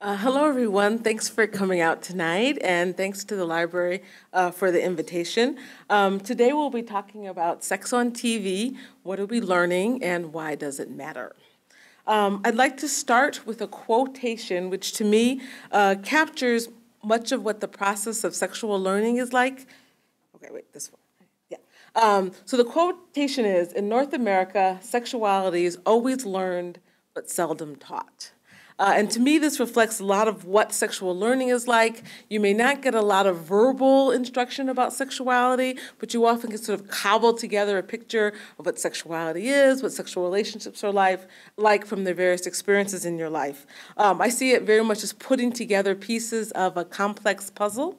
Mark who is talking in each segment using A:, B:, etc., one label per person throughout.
A: Hello, everyone. Thanks for coming out tonight, and thanks to the library for the invitation. Today, we'll be talking about sex on TV, what are we learning, and why does it matter? I'd like to start with a quotation, which to me captures much of what the process of sexual learning is like. Okay, wait, this one. Yeah. So the quotation is, in North America, sexuality is always learned but seldom taught. And to me, this reflects a lot of what sexual learning is like. You may not get a lot of verbal instruction about sexuality, but you often can sort of cobble together a picture of what sexuality is, what sexual relationships are like from the various experiences in your life. I see it very much as putting together pieces of a complex puzzle.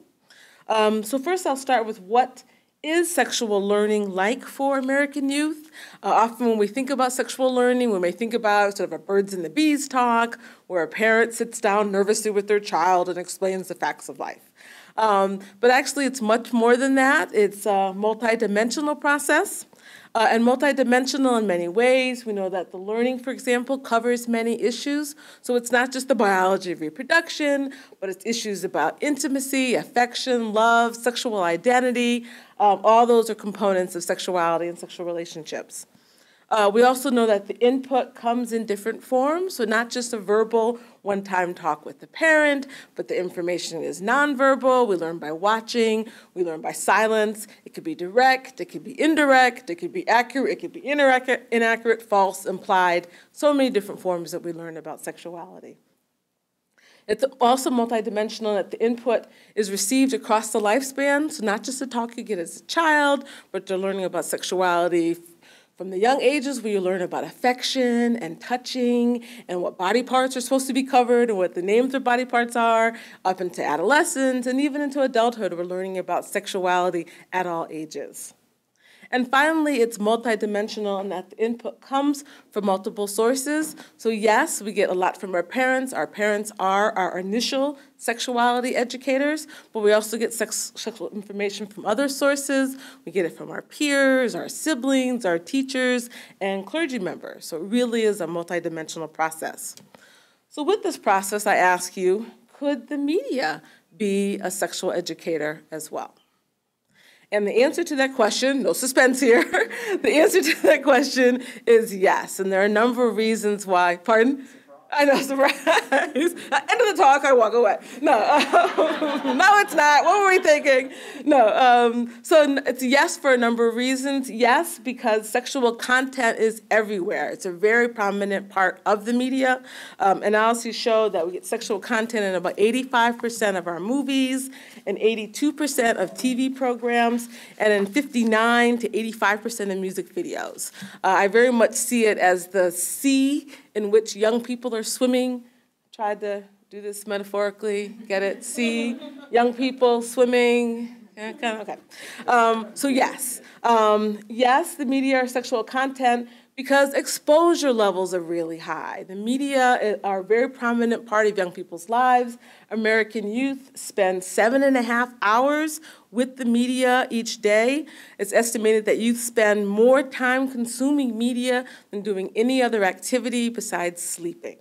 A: So first I'll start with what is sexual learning like for American youth? Often when we think about sexual learning, we may think about sort of a birds and the bees talk, where a parent sits down nervously with their child and explains the facts of life. But actually it's much more than that. It's a multidimensional process. And multidimensional in many ways. We know that the learning, for example, covers many issues. So it's not just the biology of reproduction, but it's issues about intimacy, affection, love, sexual identity. All those are components of sexuality and sexual relationships. We also know that the input comes in different forms, so not just a verbal one-time talk with the parent, but the information is nonverbal. We learn by watching, we learn by silence. It could be direct, it could be indirect, it could be accurate, it could be inaccurate, false, implied, so many different forms that we learn about sexuality. It's also multidimensional that the input is received across the lifespan, so not just the talk you get as a child, but they're learning about sexuality from the young ages where you learn about affection and touching and what body parts are supposed to be covered and what the names of body parts are, up into adolescence and even into adulthood, we're learning about sexuality at all ages. And finally, it's multidimensional in that the input comes from multiple sources. So yes, we get a lot from our parents. Our parents are our initial sexuality educators, but we also get sexual information from other sources. We get it from our peers, our siblings, our teachers, and clergy members. So it really is a multidimensional process. So with this process, I ask you, could the media be a sexual educator as well? And the answer to that question, no suspense here, the answer to that question is yes. And there are a number of reasons why. Pardon? I know, surprise. End of the talk, I walk away. No, no, it's not. What were we thinking? No, so it's yes for a number of reasons. Yes, because sexual content is everywhere. It's a very prominent part of the media. Analyses show that we get sexual content in about 85% of our movies and 82% of TV programs, and in 59 to 85% of music videos. I very much see it as the sea in which young people are swimming. Tried to do this metaphorically, get it? See young people swimming, yeah, kind of, okay. So yes, yes, the media are sexual content because exposure levels are really high. The media are a very prominent part of young people's lives. American youth spend 7.5 hours with the media each day. It's estimated that youth spend more time consuming media than doing any other activity besides sleeping.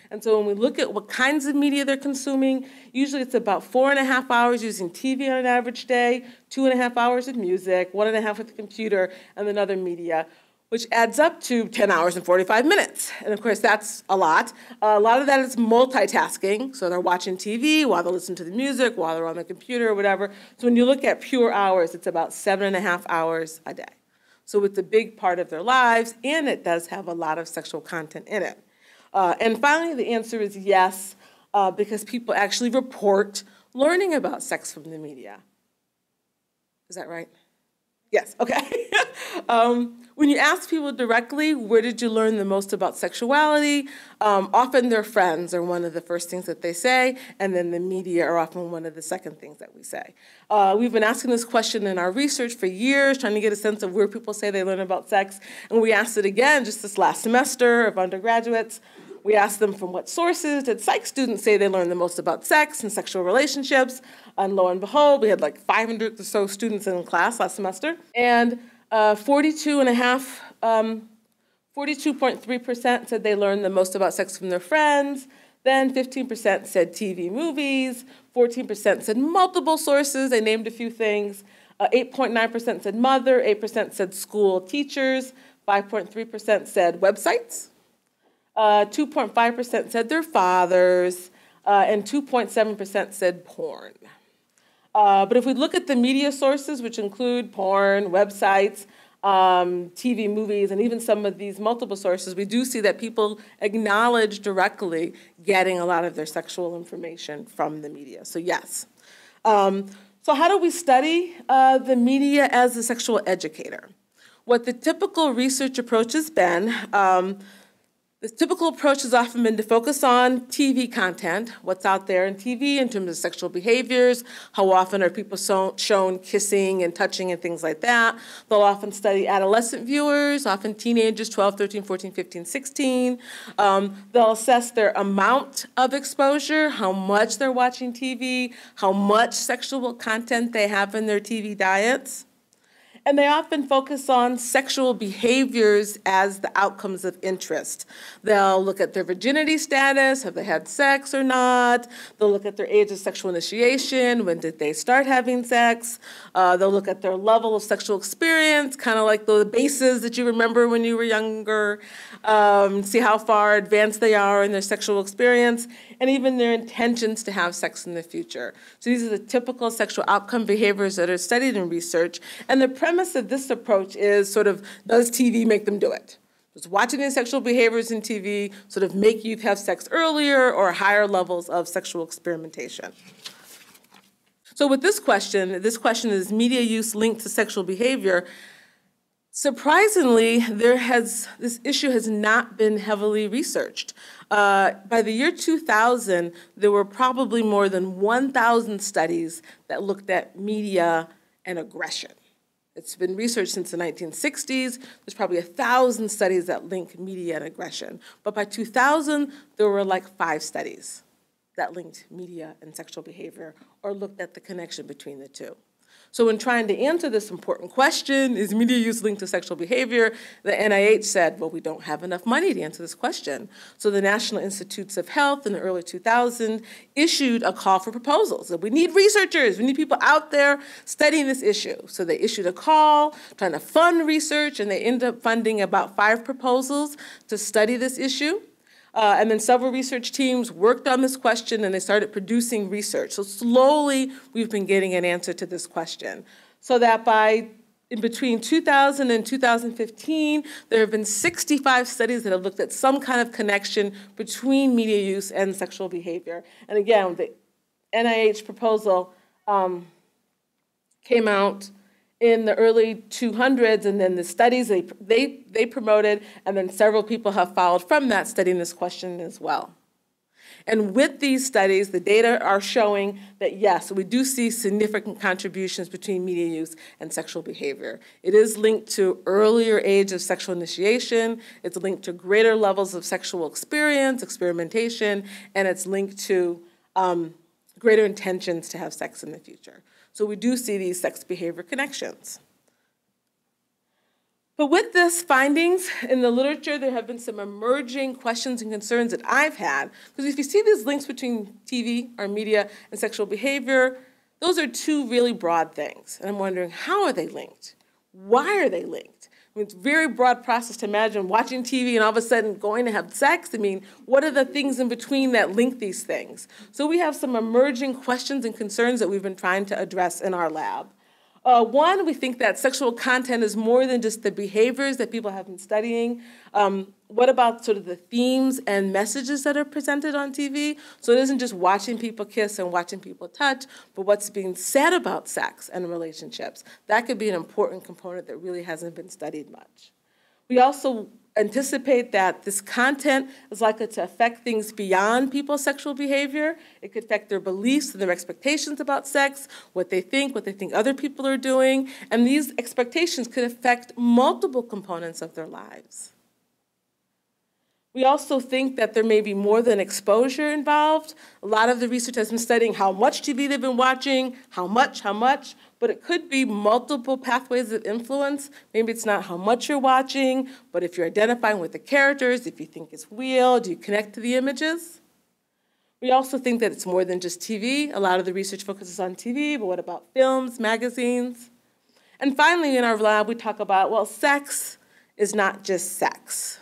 A: And so when we look at what kinds of media they're consuming, usually it's about 4.5 hours using TV on an average day, 2.5 hours of music, 1.5 with the computer, and then other media, which adds up to 10 hours and 45 minutes. And of course, that's a lot. A lot of that is multitasking. So they're watching TV while they listen to the music, while they're on the computer or whatever. So when you look at pure hours, it's about 7.5 hours a day. So it's a big part of their lives, and it does have a lot of sexual content in it. And finally, the answer is yes, because people actually report learning about sex from the media. Is that right? Yes, okay. When you ask people directly, where did you learn the most about sexuality? Often their friends are one of the first things that they say, and then the media are often one of the second things that we say. We've been asking this question in our research for years, trying to get a sense of where people say they learn about sex, and we asked it again just this last semester of undergraduates. We asked them from what sources did Psych students say they learned the most about sex and sexual relationships, and lo and behold, we had like 500 or so students in class last semester, and 42.3% said they learned the most about sex from their friends, Then 15% said TV movies, 14% said multiple sources, they named a few things, 8.9% said mother, 8% said school teachers, 5.3% said websites, 2.5% said their fathers, and 2.7% said porn. But if we look at the media sources, which include porn, websites, TV, movies, and even some of these multiple sources, we do see that people acknowledge directly getting a lot of their sexual information from the media. So yes. So how do we study the media as a sexual educator? What the typical research approach has been, the typical approach has often been to focus on TV content, what's out there in TV in terms of sexual behaviors, how often are people shown kissing and touching and things like that. They'll often study adolescent viewers, often teenagers, 12, 13, 14, 15, 16. They'll assess their amount of exposure, how much they're watching TV, how much sexual content they have in their TV diets. And they often focus on sexual behaviors as the outcomes of interest. They'll look at their virginity status, have they had sex or not. They'll look at their age of sexual initiation, when did they start having sex. They'll look at their level of sexual experience, kind of like the bases that you remember when you were younger, see how far advanced they are in their sexual experience, and even their intentions to have sex in the future. So these are the typical sexual outcome behaviors that are studied in research. And the premise of this approach is sort of, does TV make them do it? Does watching these sexual behaviors in TV sort of make youth have sex earlier or higher levels of sexual experimentation? So with this question is media use linked to sexual behavior. Surprisingly, this issue has not been heavily researched. By the year 2000, there were probably more than 1,000 studies that looked at media and aggression. It's been researched since the 1960s. There's probably 1,000 studies that link media and aggression. But by 2000, there were like 5 studies that linked media and sexual behavior or looked at the connection between the two. So in trying to answer this important question, is media use linked to sexual behavior, the NIH said, well, we don't have enough money to answer this question. So the National Institutes of Health in the early 2000s issued a call for proposals. That we need researchers, we need people out there studying this issue. So they issued a call trying to fund research, and they ended up funding about 5 proposals to study this issue. And then several research teams worked on this question, and they started producing research. So slowly, we've been getting an answer to this question. So that in between 2000 and 2015, there have been 65 studies that have looked at some kind of connection between media use and sexual behavior. And again, the NIH proposal came out in the early 200s, and then the studies they promoted, and then several people have followed from that studying this question as well. And with these studies, the data are showing that yes, we do see significant contributions between media use and sexual behavior. It is linked to earlier age of sexual initiation, it's linked to greater levels of sexual experience, experimentation, and it's linked to greater intentions to have sex in the future. So we do see these sex behavior connections. But with these findings in the literature, there have been some emerging questions and concerns that I've had. Because if you see these links between TV or media and sexual behavior, those are 2 really broad things. And I'm wondering, how are they linked? Why are they linked? I mean, it's a very broad process to imagine watching TV and all of a sudden going to have sex. I mean, what are the things in between that link these things? So we have some emerging questions and concerns that we've been trying to address in our lab. One, we think that sexual content is more than just the behaviors that people have been studying. What about sort of the themes and messages that are presented on TV? So it isn't just watching people kiss and watching people touch, but what's being said about sex and relationships. That could be an important component that really hasn't been studied much. We also anticipate that this content is likely to affect things beyond people's sexual behavior. It could affect their beliefs and their expectations about sex, what they think other people are doing, and these expectations could affect multiple components of their lives. We also think that there may be more than exposure involved. A lot of the research has been studying how much TV they've been watching, how much, but it could be multiple pathways of influence. Maybe it's not how much you're watching, but if you're identifying with the characters, if you think it's real, do you connect to the images? We also think that it's more than just TV. A lot of the research focuses on TV, but what about films, magazines? And finally, in our lab, we talk about, well, sex is not just sex.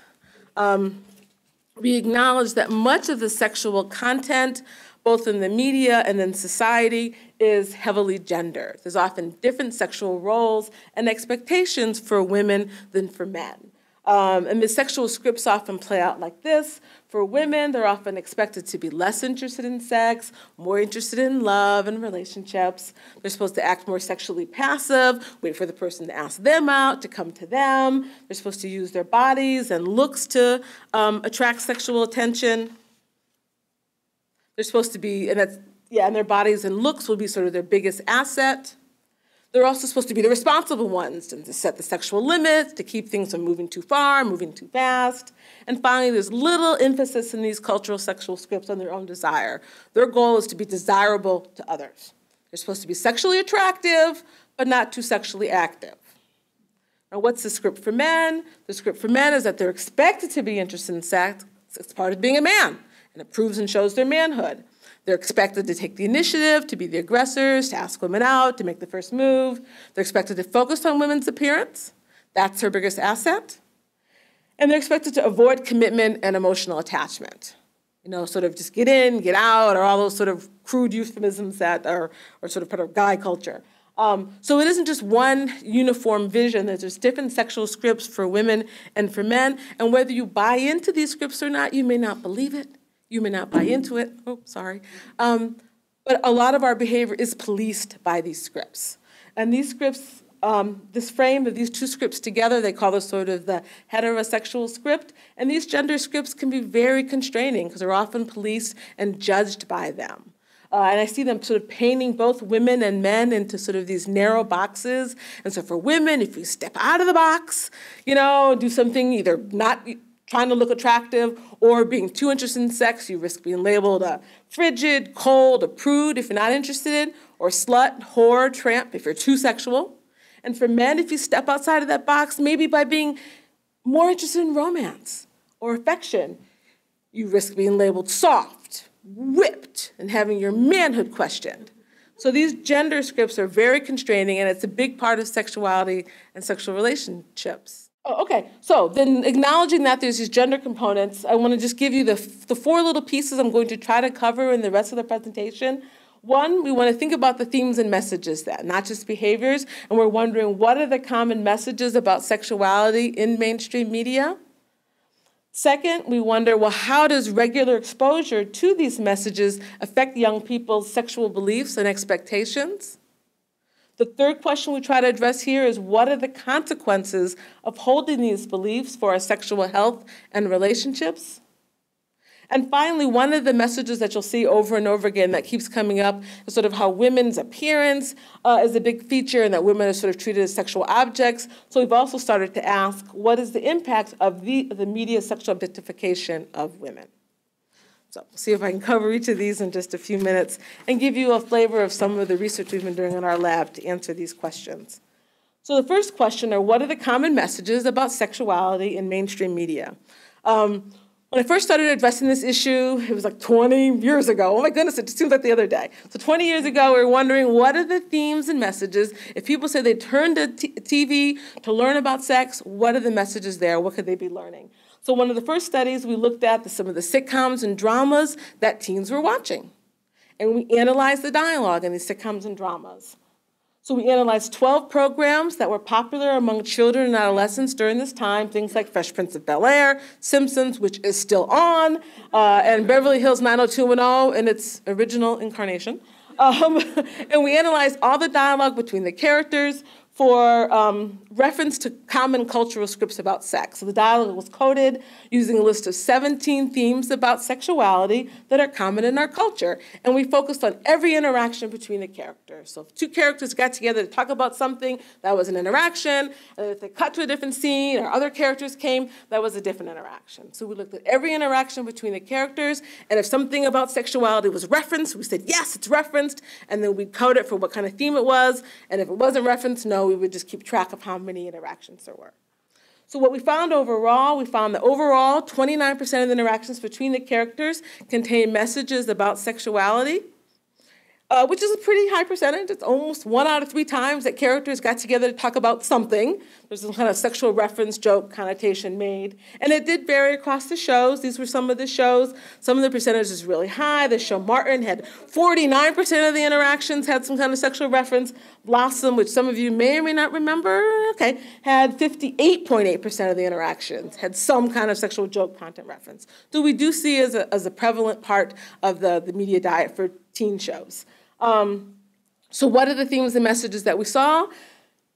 A: We acknowledge that much of the sexual content, both in the media and in society, is heavily gendered. There's often different sexual roles and expectations for women than for men. And the sexual scripts often play out like this. For women, they're often expected to be less interested in sex, more interested in love and relationships. They're supposed to act more sexually passive, wait for the person to ask them out, to come to them. They're supposed to use their bodies and looks to attract sexual attention. They're supposed to be, and their bodies and looks will be sort of their biggest asset. They're also supposed to be the responsible ones and to set the sexual limits, to keep things from moving too far, moving too fast. And finally, there's little emphasis in these cultural sexual scripts on their own desire. Their goal is to be desirable to others. They're supposed to be sexually attractive, but not too sexually active. Now, what's the script for men? The script for men is that they're expected to be interested in sex. It's part of being a man, and it proves and shows their manhood. They're expected to take the initiative, to be the aggressors, to ask women out, to make the first move. They're expected to focus on women's appearance. That's her biggest asset. And they're expected to avoid commitment and emotional attachment. You know, sort of just get in, get out, or all those sort of crude euphemisms that are sort of part of guy culture. So it isn't just one uniform vision. There's different sexual scripts for women and for men. And whether you buy into these scripts or not, you may not believe it. You may not buy into it. Oh, sorry. But a lot of our behavior is policed by these scripts. And these scripts, this frame of these two scripts together, they call this sort of the heterosexual script. And these gender scripts can be very constraining because they're often policed and judged by them. And I see them sort of painting both women and men into sort of these narrow boxes. And so for women, if you step out of the box, you know, do something either not trying to look attractive or being too interested in sex, you risk being labeled a frigid, cold, a prude if you're not interested, or slut, whore, tramp if you're too sexual. And for men, if you step outside of that box, maybe by being more interested in romance or affection, you risk being labeled soft, whipped, and having your manhood questioned. So these gender scripts are very constraining, and it's a big part of sexuality and sexual relationships. Oh, okay, so then acknowledging that there's these gender components, I want to just give you the four little pieces I'm going to try to cover in the rest of the presentation. One, we want to think about the themes and messages then, not just behaviors, and we're wondering what are the common messages about sexuality in mainstream media? Second, we wonder, well, how does regular exposure to these messages affect young people's sexual beliefs and expectations? The third question we try to address here is what are the consequences of holding these beliefs for our sexual health and relationships? And finally, one of the messages that you'll see over and over again that keeps coming up is sort of how women's appearance is a big feature and that women are sort of treated as sexual objects. So we've also started to ask, what is the impact of the media's sexual objectification of women? So we'll see if I can cover each of these in just a few minutes and give you a flavor of some of the research we've been doing in our lab to answer these questions. So the first question are, what are the common messages about sexuality in mainstream media? When I first started addressing this issue, it was like 20 years ago. Oh my goodness, it seems like the other day. So 20 years ago, we were wondering, what are the themes and messages? If people say they turn to TV to learn about sex, what are the messages there? What could they be learning? So one of the first studies, we looked at some of the sitcoms and dramas that teens were watching. And we analyzed the dialogue in these sitcoms and dramas. So we analyzed 12 programs that were popular among children and adolescents during this time, things like Fresh Prince of Bel-Air, Simpsons, which is still on, and Beverly Hills 90210 in its original incarnation. And we analyzed all the dialogue between the characters for reference to common cultural scripts about sex. So the dialogue was coded using a list of 17 themes about sexuality that are common in our culture. And we focused on every interaction between the characters. So if two characters got together to talk about something, that was an interaction. And if they cut to a different scene or other characters came, that was a different interaction. So we looked at every interaction between the characters. And if something about sexuality was referenced, we said, yes, it's referenced. And then we'd code it for what kind of theme it was. And if it wasn't referenced, no, we would just keep track of how many interactions there were. So what we found overall, we found that overall 29% of the interactions between the characters contain messages about sexuality, which is a pretty high percentage. It's almost 1 out of 3 times that characters got together to talk about something. There's some kind of sexual reference, joke, connotation made. And it did vary across the shows. These were some of the shows. Some of the percentages really high. The show Martin had 49% of the interactions had some kind of sexual reference. Blossom, which some of you may or may not remember, had 58.8% of the interactions had some kind of sexual joke content reference. So we do see as a prevalent part of the media diet for teen shows. So what are the themes and messages that we saw?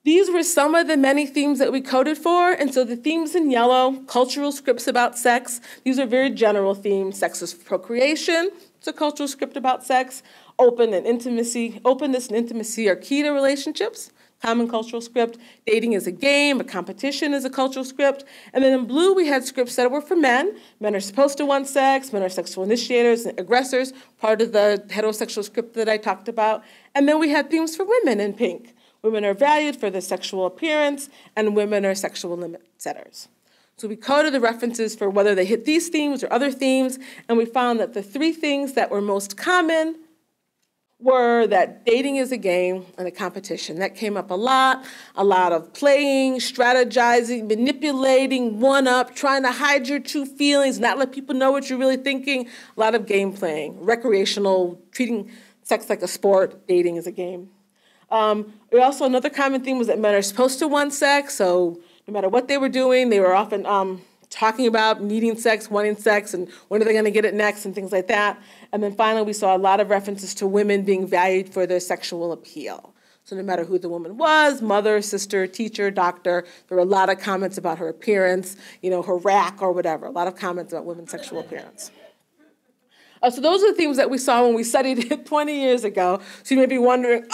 A: These were some of the many themes that we coded for. And so the themes in yellow, cultural scripts about sex, these are very general themes. Sex is procreation, it's a cultural script about sex. Openness and intimacy are key to relationships. Common cultural script. Dating is a game, a competition is a cultural script. And then in blue, we had scripts that were for men. Men are supposed to want sex, men are sexual initiators and aggressors, part of the heterosexual script that I talked about. And then we had themes for women in pink. Women are valued for their sexual appearance, and women are sexual limit setters. So we coded the references for whether they hit these themes or other themes, and we found that the 3 things that were most common were that dating is a game and a competition. That came up a lot of playing, strategizing, manipulating, one-up, trying to hide your true feelings, not let people know what you're really thinking, a lot of game playing, recreational, treating sex like a sport, dating is a game. Also, another common theme was that men are supposed to want sex, so no matter what they were doing, they were often talking about needing sex, wanting sex, and when are they going to get it next, and things like that. And then finally, we saw a lot of references to women being valued for their sexual appeal. So no matter who the woman was, mother, sister, teacher, doctor, there were a lot of comments about her appearance, her rack or whatever, a lot of comments about women's sexual appearance. So those are the themes that we saw when we studied it 20 years ago. So you may be wondering,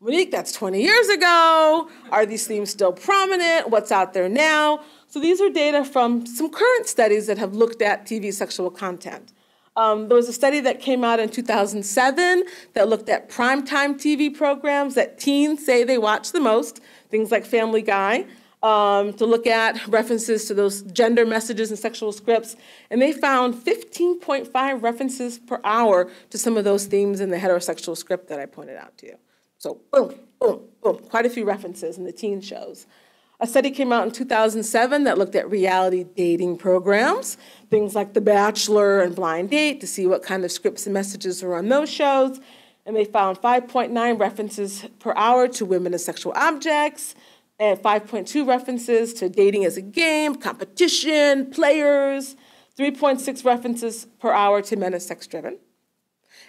A: Monique, that's 20 years ago. Are these themes still prominent? What's out there now? So these are data from some current studies that have looked at TV sexual content. There was a study that came out in 2007 that looked at primetime TV programs that teens say they watch the most, things like Family Guy, to look at references to those gender messages and sexual scripts. And they found 15.5 references per hour to some of those themes in the heterosexual script that I pointed out to you. So boom, boom, boom, quite a few references in the teen shows. A study came out in 2007 that looked at reality dating programs, things like The Bachelor and Blind Date, to see what kind of scripts and messages were on those shows. And they found 5.9 references per hour to women as sexual objects, and 5.2 references to dating as a game, competition, players, 3.6 references per hour to men as sex-driven.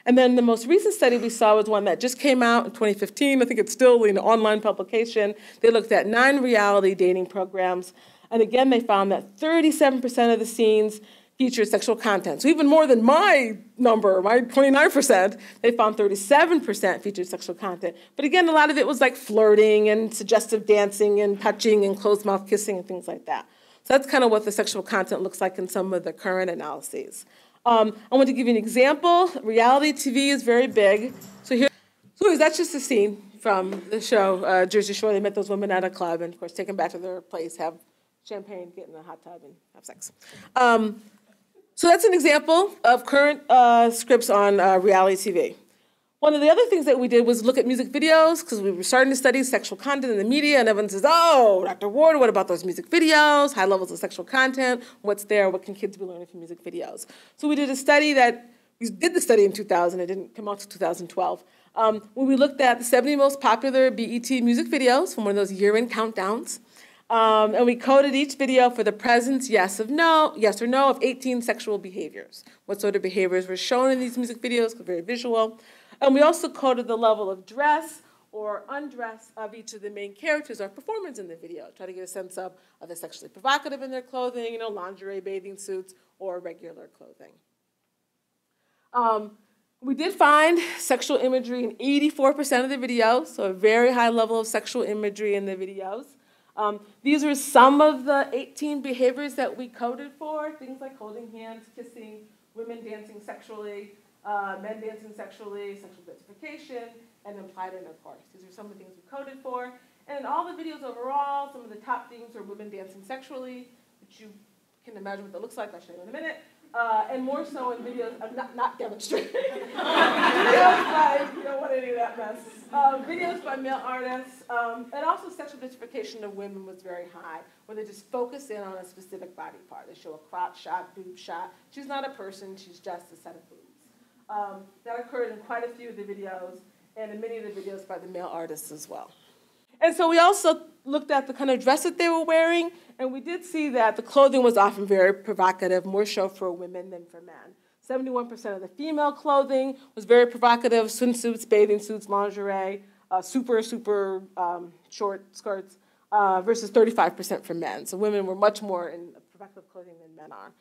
A: And then the most recent study we saw was one that just came out in 2015. I think it's still in an online publication. They looked at 9 reality dating programs. And again, they found that 37% of the scenes featured sexual content. So even more than my number, my 29%, they found 37% featured sexual content. But again, a lot of it was like flirting and suggestive dancing and touching and closed mouth kissing and things like that. So that's kind of what the sexual content looks like in some of the current analyses. I want to give you an example. Reality TV is very big. So that's just a scene from the show Jersey Shore. They met those women at a club and, of course, take them back to their place, have champagne, get in the hot tub, and have sex. So that's an example of current scripts on reality TV. One of the other things that we did was look at music videos, because we were starting to study sexual content in the media, and everyone says, oh, Dr. Ward, what about those music videos, high levels of sexual content, what's there, what can kids be learning from music videos? So we did a study we did the study in 2000, it didn't come out until 2012, when we looked at the 70 most popular BET music videos from one of those year-end countdowns, and we coded each video for the presence, yes or no, of 18 sexual behaviors. What sort of behaviors were shown in these music videos, very visual. And we also coded the level of dress or undress of each of the main characters or performers in the video. Try to get a sense of, are they sexually provocative in their clothing, lingerie, bathing suits, or regular clothing. We did find sexual imagery in 84% of the videos, so a very high level of sexual imagery in the videos. These are some of the 18 behaviors that we coded for, things like holding hands, kissing, women dancing sexually, men dancing sexually, sexual gratification, and implied intercourse. These are some of the things we coded for. And in all the videos overall, some of the top themes are women dancing sexually, which you can imagine what that looks like. I'll show you in a minute. And more so in videos, I'm not demonstrating. Videos by, you don't want any of that mess. Videos by male artists, and also sexual objectification of women was very high, where they just focus in on a specific body part. They show a crotch shot, boob shot. She's not a person, she's just a set of boobs. That occurred in quite a few of the videos, and in many of the videos by the male artists as well. And so we also looked at the kind of dress that they were wearing, and we did see that the clothing was often very provocative, more so for women than for men. 71% of the female clothing was very provocative: swimsuits, bathing suits, lingerie, super short skirts, versus 35% for men. So women were much more in provocative clothing than men are.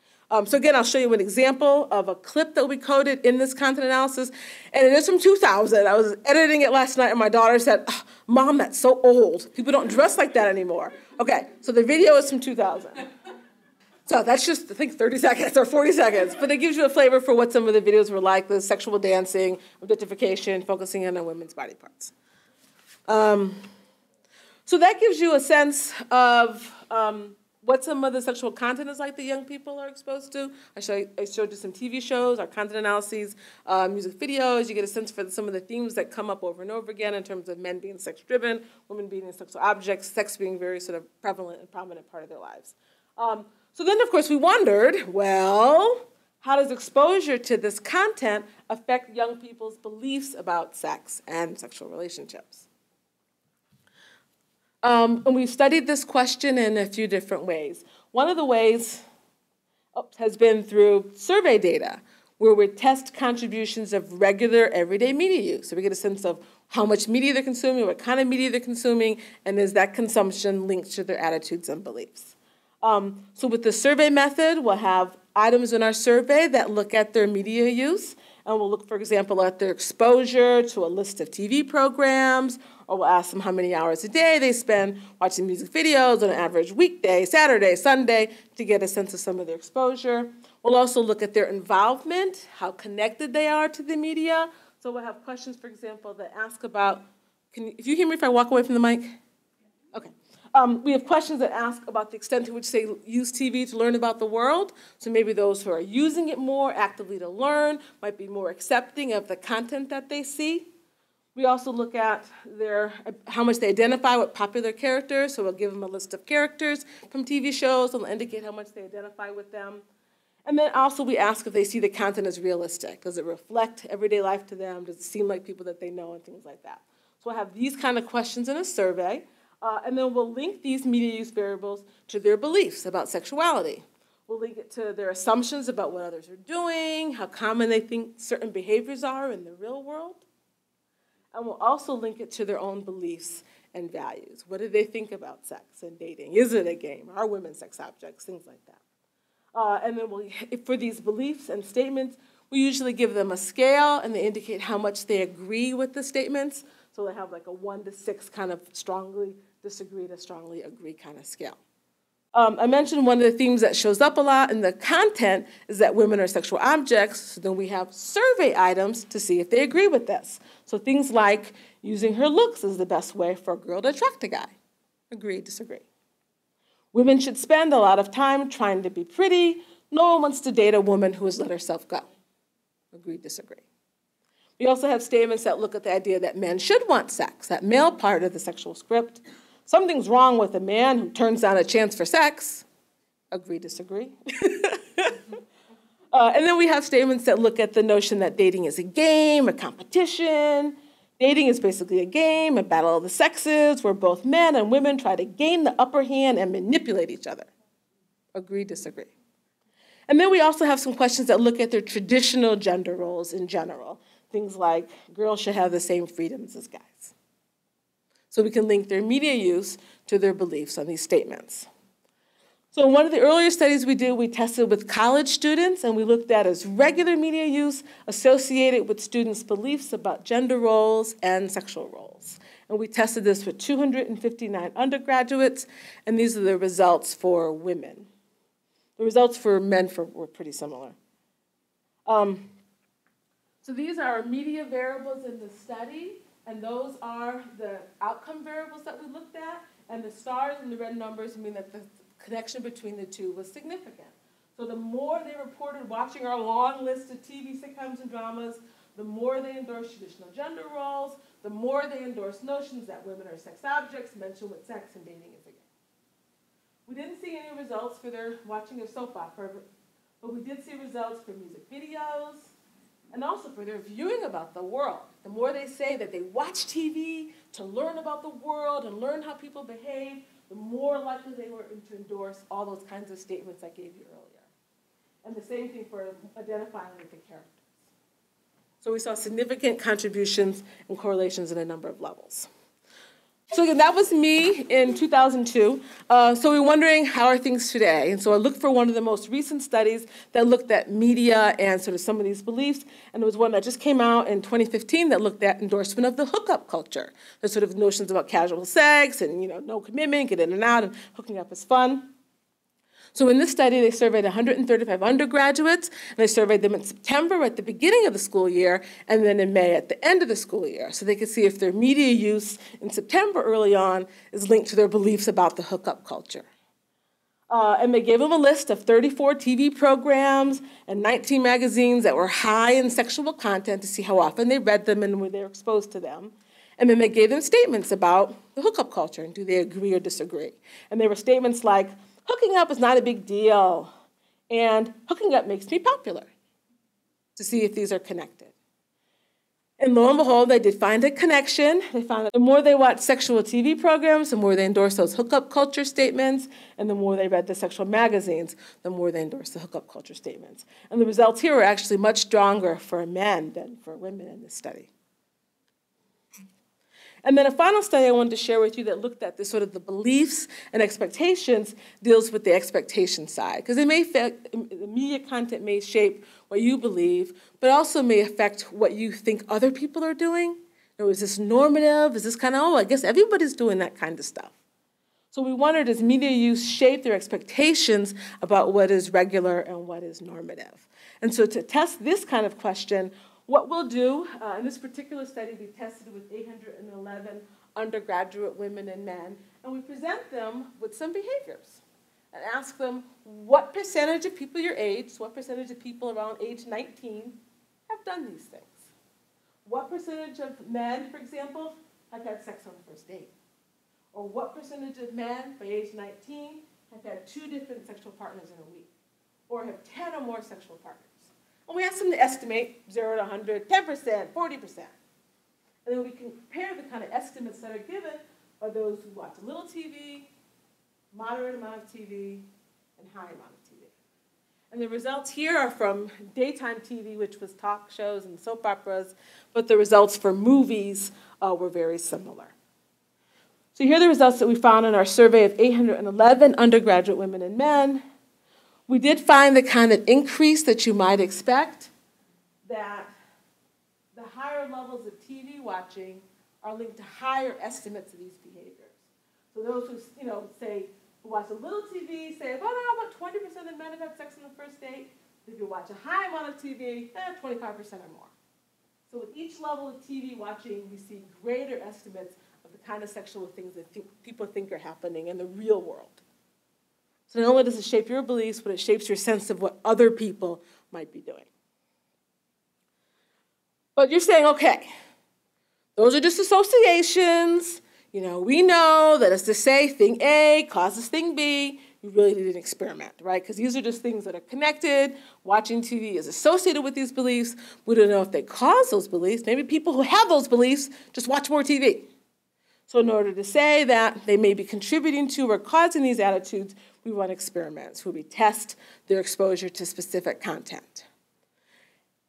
A: So again, I'll show you an example of a clip that we coded in this content analysis, and it is from 2000. I was editing it last night, and my daughter said, "Oh, Mom, that's so old. People don't dress like that anymore." Okay, so the video is from 2000. So that's just, I think, 30 seconds or 40 seconds, but it gives you a flavor for what some of the videos were like: the sexual dancing, objectification, focusing in on women's body parts. So that gives you a sense of what some of the sexual content is like that young people are exposed to. I showed you some TV shows, our content analyses, music videos. You get a sense for some of the themes that come up over and over again in terms of men being sex-driven, women being sexual objects, sex being very sort of prevalent and prominent part of their lives. So then, of course, we wondered, well, how does exposure to this content affect young people's beliefs about sex and sexual relationships? And we've studied this question in a few different ways. One of the ways has been through survey data, where we test contributions of regular, everyday media use. So we get a sense of how much media they're consuming, what kind of media they're consuming, and is that consumption linked to their attitudes and beliefs. So with the survey method, we'll have items in our survey that look at their media use, and we'll look, for example, at their exposure to a list of TV programs, or we'll ask them how many hours a day they spend watching music videos on an average weekday, Saturday, Sunday, to get a sense of some of their exposure. We'll also look at their involvement, how connected they are to the media. So we'll have questions, for example, that ask about, if you hear me if I walk away from the mic? Okay. We have questions that ask about the extent to which they use TV to learn about the world. So maybe those who are using it more actively to learn might be more accepting of the content that they see. We also look at how much they identify with popular characters. So we'll give them a list of characters from TV shows, and we'll indicate how much they identify with them. And then also we ask if they see the content as realistic. Does it reflect everyday life to them? Does it seem like people that they know, and things like that? So we'll have these kind of questions in a survey. And then we'll link these media use variables to their beliefs about sexuality. We'll link it to their assumptions about what others are doing, how common they think certain behaviors are in the real world. And we'll also link it to their own beliefs and values. What do they think about sex and dating? Is it a game? Are women sex objects? Things like that. And then for these beliefs and statements, we usually give them a scale, and they indicate how much they agree with the statements. So they have like a 1 to 6 kind of strongly disagree to strongly agree kind of scale. I mentioned one of the themes that shows up a lot in the content is that women are sexual objects. So then we have survey items to see if they agree with this. So things like using her looks is the best way for a girl to attract a guy. Agree, disagree. Women should spend a lot of time trying to be pretty. No one wants to date a woman who has let herself go. Agree, disagree. We also have statements that look at the idea that men should want sex, that male part of the sexual script. Something's wrong with a man who turns down a chance for sex. Agree, disagree. And then we have statements that look at the notion that dating is a game, a competition. Dating is basically a game, a battle of the sexes, where both men and women try to gain the upper hand and manipulate each other. Agree, disagree. And then we also have some questions that look at their traditional gender roles in general. Things like girls should have the same freedoms as guys. So we can link their media use to their beliefs on these statements. So in one of the earlier studies we did, we tested with college students, and we looked at as regular media use associated with students' beliefs about gender roles and sexual roles. And we tested this with 259 undergraduates, and these are the results for women. The results for men were pretty similar. So these are our media variables in the study. and those are the outcome variables that we looked at, and the stars and the red numbers mean that the connection between the two was significant. So the more they reported watching our long list of TV sitcoms and dramas, the more they endorsed traditional gender roles, the more they endorsed notions that women are sex objects, mentioned with sex, and dating is a game. We didn't see any results for their watching of soap opera, but we did see results for music videos, and also for their viewing about the world. The more they say that they watch TV to learn about the world and learn how people behave, the more likely they were to endorse all those kinds of statements I gave you earlier. And the same thing for identifying with the characters. So we saw significant contributions and correlations in a number of levels. So again, that was me in 2002. So we're wondering, how are things today? And so I looked for one of the most recent studies that looked at media and sort of some of these beliefs. And there was one that just came out in 2015 that looked at endorsement of the hookup culture. There's sort of notions about casual sex and, no commitment, get in and out, and hooking up is fun. So in this study, they surveyed 135 undergraduates, and they surveyed them in September at the beginning of the school year, and then in May at the end of the school year, so they could see if their media use in September early on is linked to their beliefs about the hookup culture. And they gave them a list of 34 TV programs and 19 magazines that were high in sexual content to see how often they read them and were they exposed to them. And then they gave them statements about the hookup culture, and do they agree or disagree. And there were statements like, hooking up is not a big deal, and hooking up makes me popular, to see if these are connected. And lo and behold, they did find a connection. They found that the more they watched sexual TV programs, the more they endorsed those hookup culture statements, and the more they read the sexual magazines, the more they endorsed the hookup culture statements. And the results here were actually much stronger for men than for women in this study. And then a final study I wanted to share with you that looked at this sort of the beliefs and expectations deals with the expectation side. Because the media content may shape what you believe, but also may affect what you think other people are doing. Is this normative? Is this kind of, I guess everybody's doing that kind of stuff. So we wondered, does media use shape their expectations about what is regular and what is normative? And so to test this kind of question, what we'll do, in this particular study, we tested with 811 undergraduate women and men, and we present them with some behaviors and ask them what percentage of people your age, what percentage of people around age 19 have done these things. What percentage of men, for example, have had sex on the first date? Or what percentage of men by age 19 have had 2 different sexual partners in a week? Or have 10 or more sexual partners? And we asked them to estimate 0 to 100, 10%, 40%. And then we compare the kind of estimates that are given by those who watch a little TV, moderate amount of TV, and high amount of TV. And the results here are from daytime TV, which was talk shows and soap operas, but the results for movies were very similar. So here are the results that we found in our survey of 811 undergraduate women and men. We did find the kind of increase that you might expect, that the higher levels of TV watching are linked to higher estimates of these behaviors. So those who, say, who watch a little TV say, about 20% of men have had sex on the first date. If you watch a high amount of TV, 25% or more. So with each level of TV watching, we see greater estimates of the kind of sexual things that people think are happening in the real world. So not only does it shape your beliefs, but it shapes your sense of what other people might be doing. But you're saying, okay, those are just associations. We know that as to say thing A causes thing B, you really did an experiment, right? Because these are just things that are connected. Watching TV is associated with these beliefs. We don't know if they cause those beliefs. Maybe people who have those beliefs just watch more TV. So in order to say that they may be contributing to or causing these attitudes, we run experiments where we test their exposure to specific content.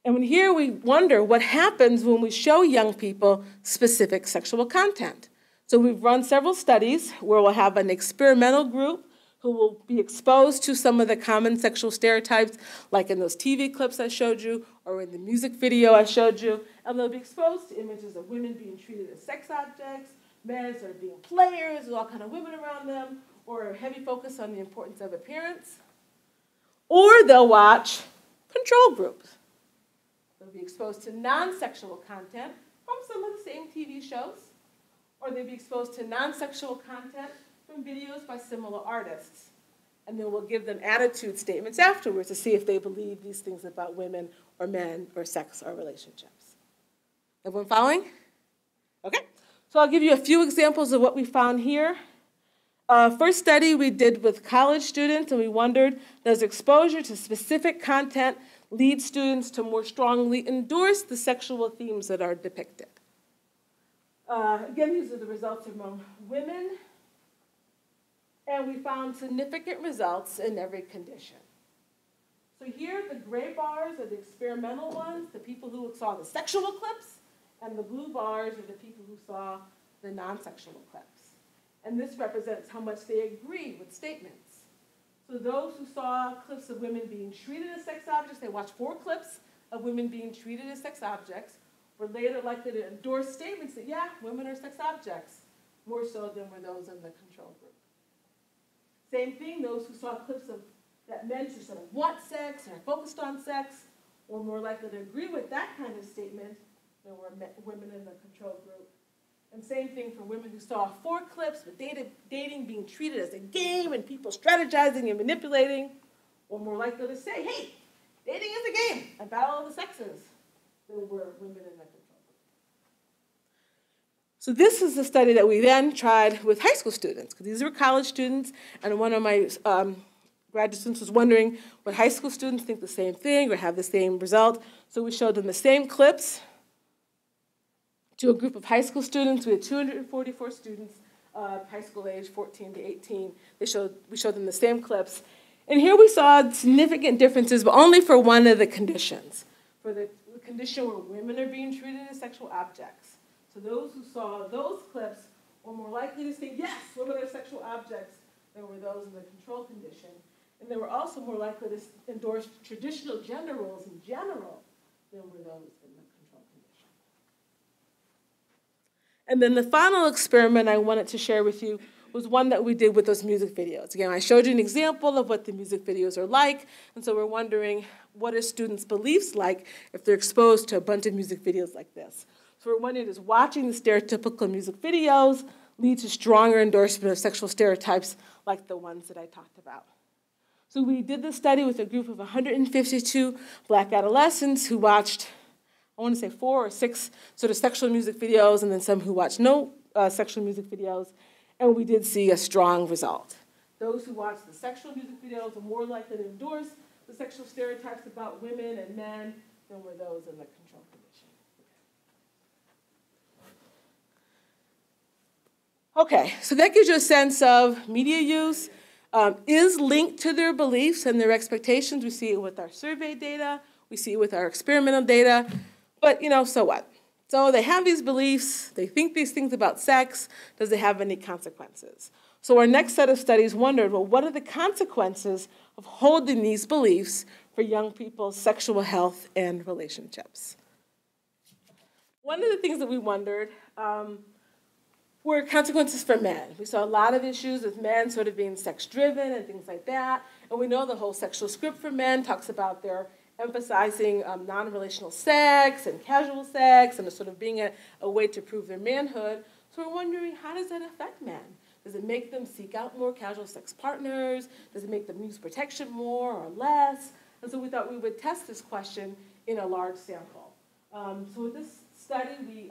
A: And here we wonder what happens when we show young people specific sexual content. So we've run several studies where we'll have an experimental group who will be exposed to some of the common sexual stereotypes, like in those TV clips I showed you, or in the music video I showed you, and they'll be exposed to images of women being treated as sex objects, men sort of being players with all kind of women around them, or a heavy focus on the importance of appearance. Or they'll watch control groups. They'll be exposed to non-sexual content from some of the same TV shows, or they'd be exposed to non-sexual content from videos by similar artists. And then we'll give them attitude statements afterwards to see if they believe these things about women or men or sex or relationships. Everyone following? Okay. So I'll give you a few examples of what we found here. First study we did with college students, and we wondered, does exposure to specific content lead students to more strongly endorse the sexual themes that are depicted? Again, these are the results among women, and we found significant results in every condition. So here, the gray bars are the experimental ones, the people who saw the sexual clips, and the blue bars are the people who saw the non-sexual clips. And this represents how much they agree with statements. So those who saw clips of women being treated as sex objects, they watched 4 clips of women being treated as sex objects, were later likely to endorse statements that, yeah, women are sex objects, more so than were those in the control group. Same thing, those who saw clips of that men who sort of want sex and are focused on sex were more likely to agree with that kind of statement than were women in the control group. And same thing for women who saw 4 clips with dating being treated as a game and people strategizing and manipulating, were more likely to say, hey, dating is a game about all the sexes, than were women in the control group. So this is the study that we then tried with high school students, because these were college students, and one of my graduate students was wondering, would high school students think the same thing or have the same result? So we showed them the same clips to a group of high school students. We had 244 students, high school age 14 to 18. We showed them the same clips. And here we saw significant differences, but only for one of the conditions. For the condition where women are being treated as sexual objects. So those who saw those clips were more likely to say, yes, women are sexual objects, than were those in the control condition. And they were also more likely to endorse traditional gender roles in general than were those in the control condition. And then the final experiment I wanted to share with you was one that we did with those music videos. Again, I showed you an example of what the music videos are like, and so we're wondering, what are students' beliefs like if they're exposed to a bunch of music videos like this? So we're wondering, does watching the stereotypical music videos lead to stronger endorsement of sexual stereotypes like the ones that I talked about? So we did this study with a group of 152 Black adolescents who watched, I want to say 4 or 6 sort of sexual music videos, and then some who watched no sexual music videos, and we did see a strong result. Those who watched the sexual music videos are more likely to endorse the sexual stereotypes about women and men than were those in the control condition. Okay, so that gives you a sense of media use is linked to their beliefs and their expectations. We see it with our survey data. We see it with our experimental data. But, so what? So they have these beliefs. They think these things about sex. Does it have any consequences? So our next set of studies wondered, well, what are the consequences of holding these beliefs for young people's sexual health and relationships? One of the things that we wondered were consequences for men. We saw a lot of issues with men sort of being sex-driven and things like that. And we know the whole sexual script for men talks about their emphasizing non-relational sex and casual sex and sort of being a way to prove their manhood. So we're wondering, how does that affect men? Does it make them seek out more casual sex partners? Does it make them use protection more or less? And so we thought we would test this question in a large sample. So with this study, we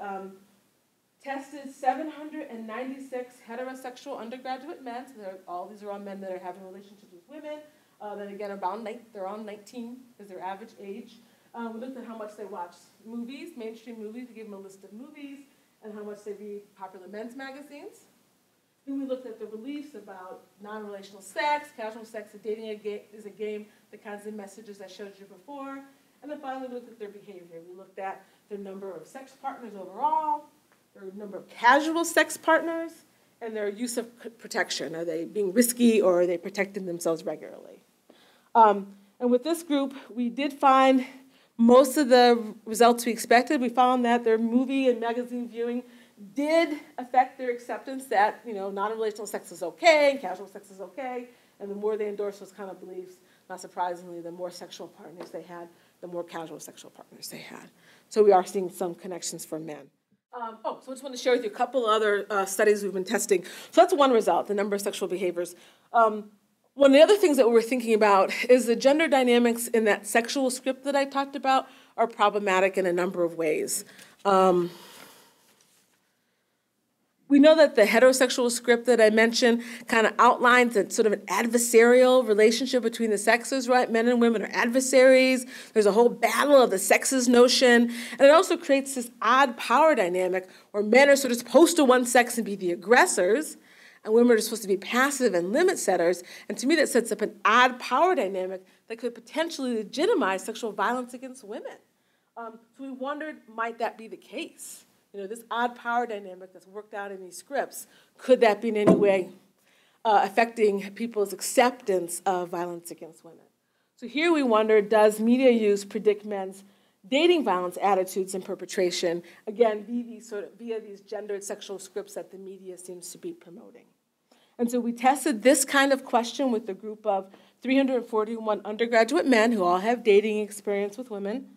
A: tested 796 heterosexual undergraduate men. So these are all men that are having relationships with women. That again, they're on 19 is their average age. We looked at how much they watched movies, mainstream movies. We gave them a list of movies and how much they read popular men's magazines. Then we looked at the beliefs about non-relational sex, casual sex, that dating is a game, the kinds of messages I showed you before. And then finally we looked at their behavior. We looked at their number of sex partners overall, their number of casual sex partners, and their use of protection. Are they being risky or are they protecting themselves regularly? And with this group, we did find most of the results we expected. We found that their movie and magazine viewing did affect their acceptance that, non-relational sex is okay and casual sex is okay. And the more they endorsed those kind of beliefs, not surprisingly, the more sexual partners they had, the more casual sexual partners they had. So we are seeing some connections for men. So I just want to share with you a couple other studies we've been testing. So that's one result, the number of sexual behaviors. One of the other things that we're thinking about is the gender dynamics in that sexual script that I talked about are problematic in a number of ways. We know that the heterosexual script that I mentioned kind of outlines a sort of an adversarial relationship between the sexes, right? Men and women are adversaries. There's a whole battle of the sexes notion. And it also creates this odd power dynamic where men are sort of supposed to one sex and be the aggressors, and women are supposed to be passive and limit setters. And to me, that sets up an odd power dynamic that could potentially legitimize sexual violence against women. So we wondered, might that be the case? You know, this odd power dynamic that's worked out in these scripts, could that be in any way affecting people's acceptance of violence against women? So here we wonder, does media use predict men's dating violence attitudes and perpetration, again, via these gendered sexual scripts that the media seems to be promoting? And so we tested this kind of question with a group of 341 undergraduate men who all have dating experience with women.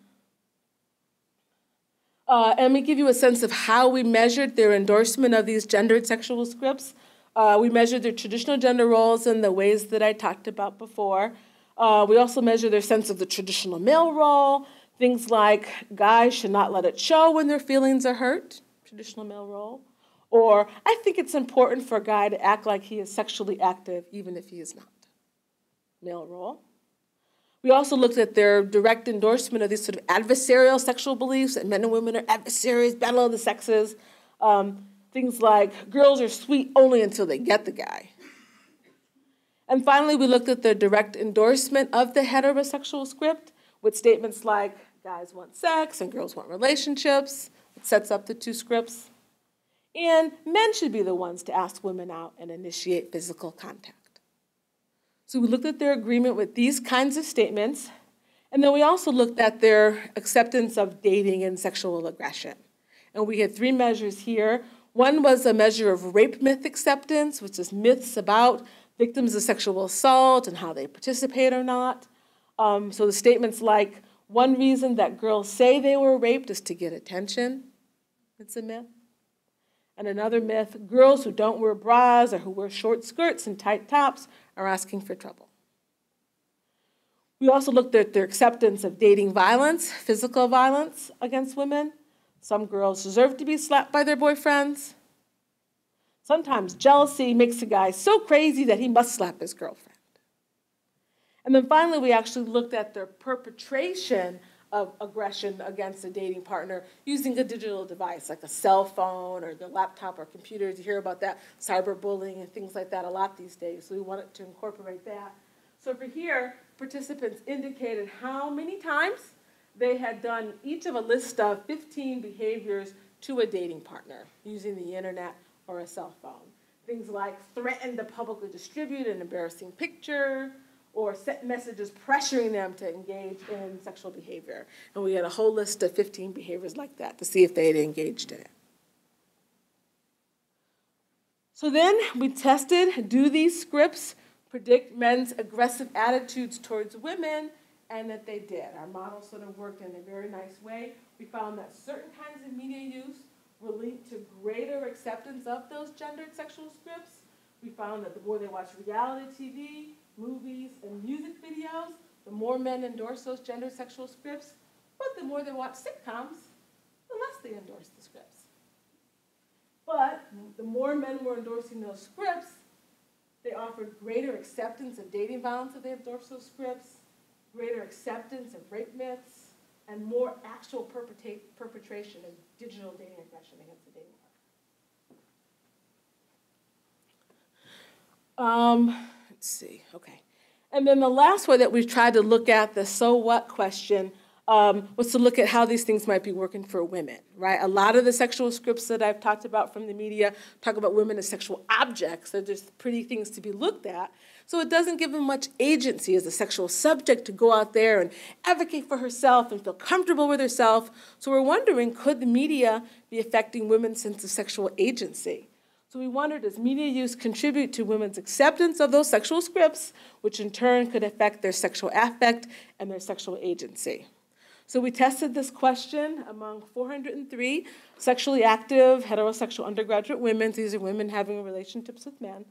A: And let me give you a sense of how we measured their endorsement of these gendered sexual scripts. We measured their traditional gender roles in the ways that I talked about before. We also measured their sense of the traditional male role, things like guys should not let it show when their feelings are hurt, traditional male role. Or I think it's important for a guy to act like he is sexually active even if he is not, male role. We also looked at their direct endorsement of these sort of adversarial sexual beliefs, that men and women are adversaries, battle of the sexes. Things like girls are sweet only until they get the guy. And finally, we looked at the direct endorsement of the heterosexual script with statements like guys want sex and girls want relationships. It sets up the two scripts. And men should be the ones to ask women out and initiate physical contact. So we looked at their agreement with these kinds of statements, and then we also looked at their acceptance of dating and sexual aggression. And we had three measures here. One was a measure of rape myth acceptance, which is myths about victims of sexual assault and how they participate or not. So the statements like, one reason that girls say they were raped is to get attention. It's a myth. And another myth, girls who don't wear bras or who wear short skirts and tight tops are asking for trouble. We also looked at their acceptance of dating violence, physical violence against women. Some girls deserve to be slapped by their boyfriends. Sometimes jealousy makes a guy so crazy that he must slap his girlfriend. And then finally, we actually looked at their perpetration of aggression against a dating partner using a digital device like a cell phone or the laptop or computers. You hear about that, cyberbullying and things like that a lot these days, so we wanted to incorporate that. So for here, participants indicated how many times they had done each of a list of 15 behaviors to a dating partner using the internet or a cell phone. Things like threaten to publicly distribute an embarrassing picture, or sent messages pressuring them to engage in sexual behavior. And we had a whole list of 15 behaviors like that to see if they had engaged in it. So then we tested, do these scripts predict men's aggressive attitudes towards women? And that they did. Our model sort of worked in a very nice way. We found that certain kinds of media use were linked to greater acceptance of those gendered sexual scripts. We found that the more they watched reality TV, movies, and music videos, the more men endorse those gendered sexual scripts, but the more they watch sitcoms, the less they endorse the scripts. But the more men were endorsing those scripts, they offered greater acceptance of dating violence if they endorsed those scripts, greater acceptance of rape myths, and more actual perpetration of digital dating aggression against the dating partner. Let's see, okay. And then the last way that we've tried to look at the so what question was to look at how these things might be working for women, right? A lot of the sexual scripts that I've talked about from the media talk about women as sexual objects. They're just pretty things to be looked at. So it doesn't give them much agency as a sexual subject to go out there and advocate for herself and feel comfortable with herself. So we're wondering, could the media be affecting women's sense of sexual agency? So we wondered, does media use contribute to women's acceptance of those sexual scripts, which in turn could affect their sexual affect and their sexual agency? So we tested this question among 403 sexually active heterosexual undergraduate women. These are women having relationships with men.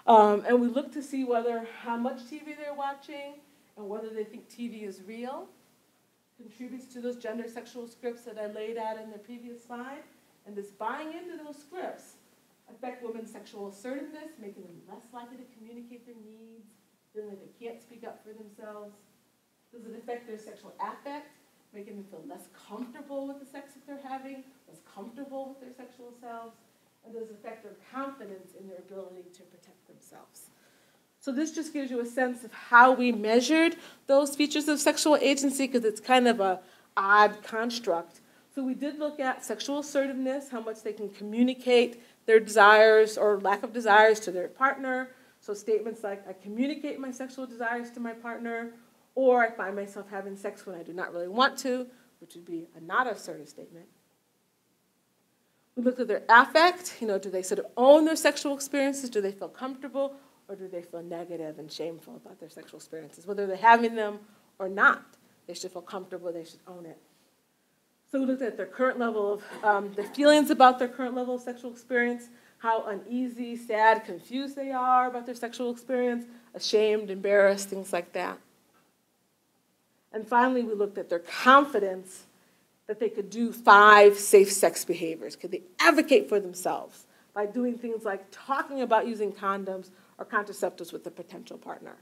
A: And we looked to see how much TV they're watching and whether they think TV is real. Contributes to those gender sexual scripts that I laid out in the previous slide. And this buying into those scripts affect women's sexual assertiveness, making them less likely to communicate their needs, feeling like they can't speak up for themselves. Does it affect their sexual affect, making them feel less comfortable with the sex that they're having, less comfortable with their sexual selves? And does it affect their confidence in their ability to protect themselves? So this just gives you a sense of how we measured those features of sexual agency, because it's kind of an odd construct. So we did look at sexual assertiveness, how much they can communicate their desires or lack of desires to their partner. So statements like, I communicate my sexual desires to my partner, or I find myself having sex when I do not really want to, which would be a not assertive statement. We looked at their affect. Do they sort of own their sexual experiences? Do they feel comfortable? Or do they feel negative and shameful about their sexual experiences? Whether they're having them or not, they should feel comfortable, they should own it. So we looked at their current level of, their feelings about their current level of sexual experience, how uneasy, sad, confused they are about their sexual experience, ashamed, embarrassed, things like that. And finally, we looked at their confidence that they could do 5 safe sex behaviors. Could they advocate for themselves by doing things like talking about using condoms or contraceptives with a potential partner?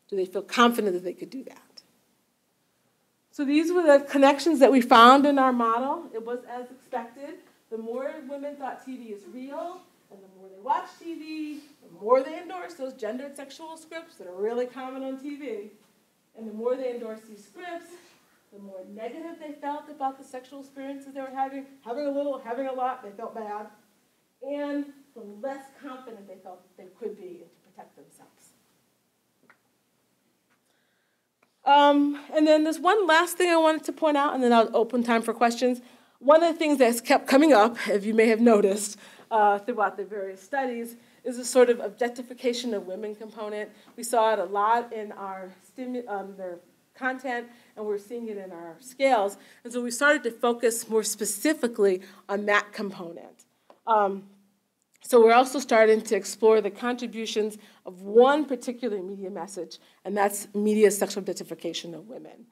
A: Do they feel confident that they could do that? So these were the connections that we found in our model. It was as expected. The more women thought TV is real, and the more they watch TV, the more they endorse those gendered sexual scripts that are really common on TV. And the more they endorse these scripts, the more negative they felt about the sexual experiences they were having. Having a little, having a lot, they felt bad. And the less confident they felt they could be to protect themselves. And then there's one last thing I wanted to point out, and then I'll open time for questions. One of the things that's kept coming up, if you may have noticed, throughout the various studies, is a sort of objectification of women component. We saw it a lot in our their content, and we're seeing it in our scales. And so we started to focus more specifically on that component. So we're also starting to explore the contributions of one particular media message, and that's media's sexual objectification of women.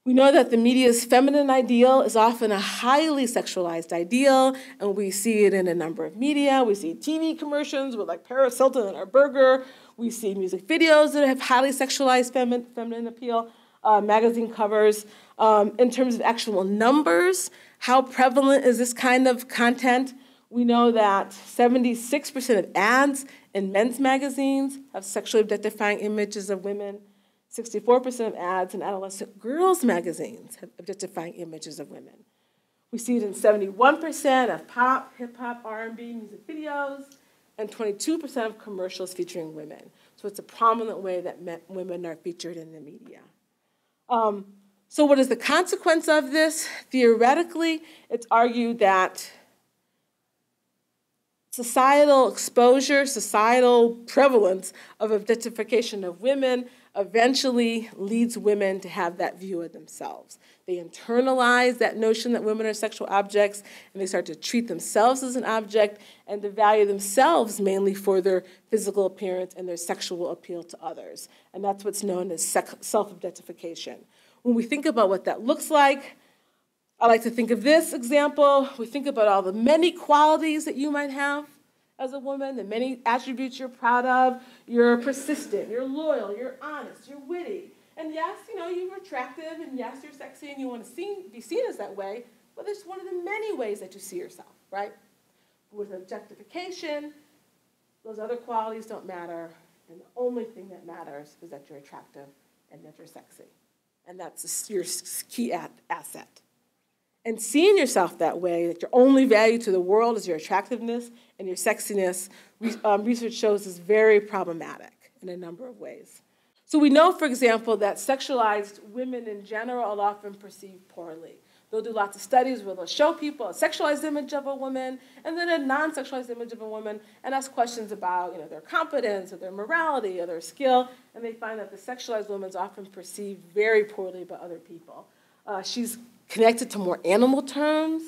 A: We know that the media's feminine ideal is often a highly sexualized ideal, and we see it in a number of media. We see TV commercials with like Paris Hilton and our burger. We see music videos that have highly sexualized feminine appeal, magazine covers. In terms of actual numbers, how prevalent is this kind of content? We know that 76% of ads in men's magazines have sexually objectifying images of women. 64% of ads in adolescent girls' magazines have objectifying images of women. We see it in 71% of pop, hip-hop, R&B music videos, and 22% of commercials featuring women. So it's a prominent way that women are featured in the media. So what is the consequence of this? Theoretically, it's argued that societal exposure, societal prevalence of objectification of women eventually leads women to have that view of themselves. They internalize that notion that women are sexual objects, and they start to treat themselves as an object and to value themselves mainly for their physical appearance and their sexual appeal to others. And that's what's known as self-objectification. When we think about what that looks like, I like to think of this example. We think about all the many qualities that you might have as a woman, the many attributes you're proud of. You're persistent, you're loyal, you're honest, you're witty. And yes, you're attractive, and yes, you're sexy, and you want to be seen as that way, but it's one of the many ways that you see yourself, right? With objectification, those other qualities don't matter, and the only thing that matters is that you're attractive and that you're sexy. And that's your key asset. And seeing yourself that way, that your only value to the world is your attractiveness and your sexiness, research shows is very problematic in a number of ways. So we know, for example, that sexualized women in general are often perceived poorly. They'll do lots of studies where they'll show people a sexualized image of a woman and then a non-sexualized image of a woman and ask questions about their competence or their morality or their skill, and they find that the sexualized woman is often perceived very poorly by other people. She's connected to more animal terms.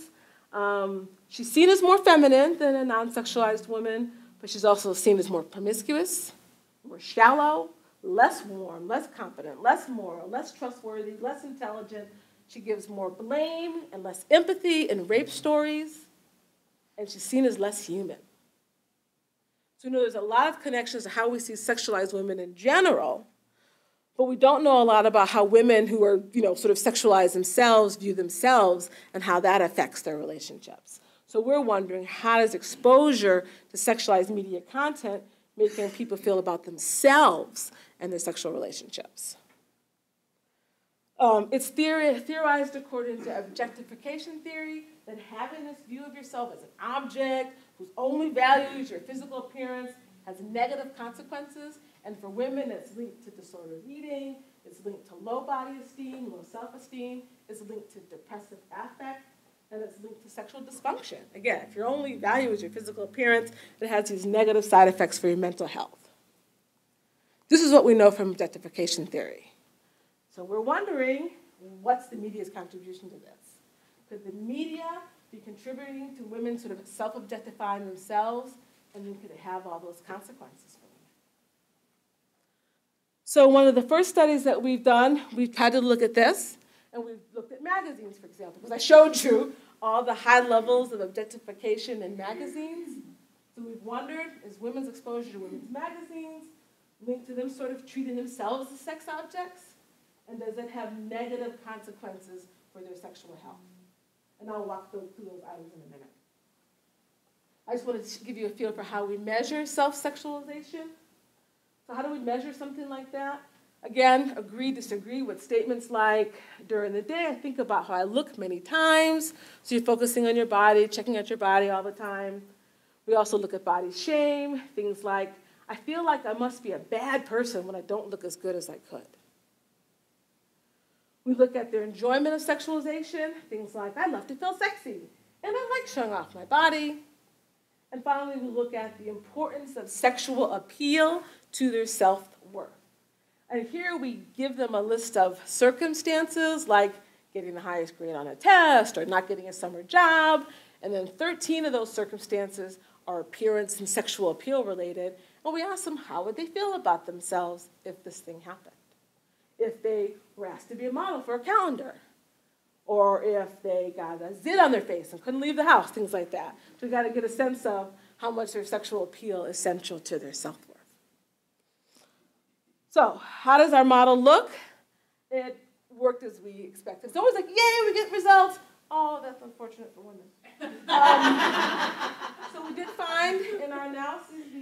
A: She's seen as more feminine than a non-sexualized woman, but she's also seen as more promiscuous, more shallow, less warm, less competent, less moral, less trustworthy, less intelligent. She gives more blame and less empathy in rape stories, and she's seen as less human. So there's a lot of connections to how we see sexualized women in general, but we don't know a lot about how women who are sort of sexualized themselves view themselves and how that affects their relationships. So we're wondering, how does exposure to sexualized media content make young people feel about themselves and their sexual relationships? It's theorized according to objectification theory that having this view of yourself as an object whose only value is your physical appearance has negative consequences. And for women, it's linked to disordered eating, it's linked to low body esteem, low self-esteem, it's linked to depressive affect, and it's linked to sexual dysfunction. Again, if your only value is your physical appearance, it has these negative side effects for your mental health. This is what we know from objectification theory. So we're wondering, what's the media's contribution to this? Could the media be contributing to women sort of self-objectifying themselves, and then could it have all those consequences for women? So one of the first studies that we've done, we've tried to look at this, and we've looked at magazines, for example, because I showed you all the high levels of objectification in magazines. So we've wondered, is women's exposure to women's magazines linked to them sort of treating themselves as sex objects? And does it have negative consequences for their sexual health? And I'll walk through those items in a minute. I just wanted to give you a feel for how we measure self-sexualization. So how do we measure something like that? Again, agree, disagree with statements like, during the day, I think about how I look many times. So you're focusing on your body, checking out your body all the time. We also look at body shame, things like, I feel like I must be a bad person when I don't look as good as I could. We look at their enjoyment of sexualization, things like, I love to feel sexy, and I like showing off my body. And finally, we look at the importance of sexual appeal to their self-worth. And here we give them a list of circumstances, like getting the highest grade on a test or not getting a summer job. And then 13 of those circumstances are appearance and sexual appeal related. And we ask them, how would they feel about themselves if this thing happened? If they were asked to be a model for a calendar, or if they got a zit on their face and couldn't leave the house, things like that. So we've got to get a sense of how much their sexual appeal is central to their self-worth. So how does our model look? It worked as we expected. It's always like, yay, we get results. Oh, that's unfortunate for women. So we did find in our analysis,